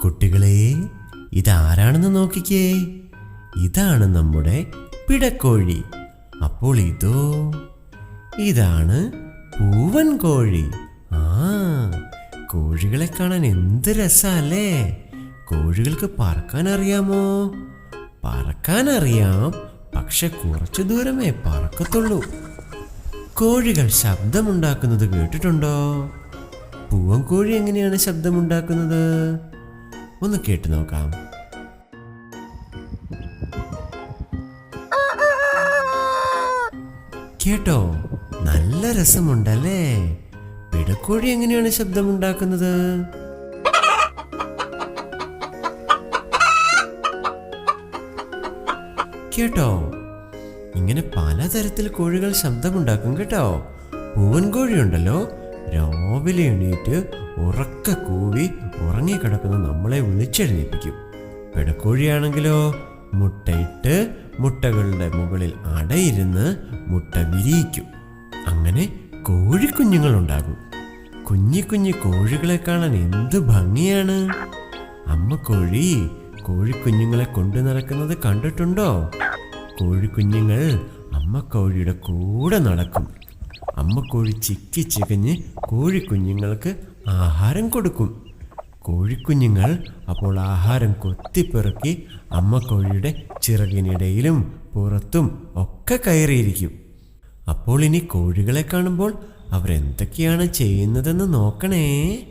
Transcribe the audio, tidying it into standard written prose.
കുട്ടികളെ, ഇതാരാണെന്ന് നോക്കിക്കേ. ഇതാണ് നമ്മുടെ പിടക്കോഴി. അപ്പോൾ ഇതാണ് പൂവൻ കോഴി. ആ, കോഴികളെ കാണാൻ എന്ത് രസല്ലേ. കോഴികൾക്ക് പറക്കാൻ അറിയാമോ? പറക്കാനറിയാം, പക്ഷെ കുറച്ചു ദൂരമേ പറക്കത്തുള്ളൂ. കോഴികൾ ശബ്ദമുണ്ടാക്കുന്നത് കേട്ടിട്ടുണ്ടോ? പൂവൻ കോഴി എങ്ങനെയാണ് ശബ്ദമുണ്ടാക്കുന്നത്? ഒന്ന് കേട്ടു നോക്കാം. കേട്ടോ? നല്ല രസമുണ്ടല്ലേ. പിടക്കോഴി എങ്ങനെയാണ് ശബ്ദമുണ്ടാക്കുന്നത്? കേട്ടോ? ഇങ്ങനെ പലതരത്തിൽ കോഴികൾ ശബ്ദമുണ്ടാക്കും കേട്ടോ. പൂവൻ കോഴിയുണ്ടല്ലോ, രാവിലെ എണീറ്റ് ഉറക്ക കൂവി ഉറങ്ങിക്കിടക്കുന്ന നമ്മളെ വിളിച്ചെഴുന്നേൽപ്പിക്കും. പിടക്കോഴിയാണെങ്കിലോ മുട്ടയിട്ട് മുട്ടകളുടെ മുകളിൽ അടയിരുന്ന് മുട്ട വിരിയിക്കും. അങ്ങനെ കോഴിക്കുഞ്ഞുങ്ങളുണ്ടാകും. കുഞ്ഞി കുഞ്ഞി കോഴികളെ കാണാൻ എന്ത് ഭംഗിയാണ്. അമ്മക്കോഴി കോഴിക്കുഞ്ഞുങ്ങളെ കൊണ്ടു നടക്കുന്നത് കണ്ടിട്ടുണ്ടോ? കോഴിക്കുഞ്ഞുങ്ങൾ അമ്മക്കോഴിയുടെ കൂടെ നടക്കും. അമ്മക്കോഴി ചിക്കി ചികഞ്ഞ് കോഴിക്കുഞ്ഞുങ്ങൾക്ക് ആഹാരം കൊടുക്കും. കോഴിക്കുഞ്ഞുങ്ങൾ അപ്പോൾ ആഹാരം കൊത്തിപ്പെറുക്കി അമ്മക്കോഴിയുടെ ചിറകിനിടയിലും പുറത്തും ഒക്കെ കയറിയിരിക്കും. അപ്പോൾ ഇനി കോഴികളെ കാണുമ്പോൾ അവരെന്തൊക്കെയാണ് ചെയ്യുന്നതെന്ന് നോക്കണേ.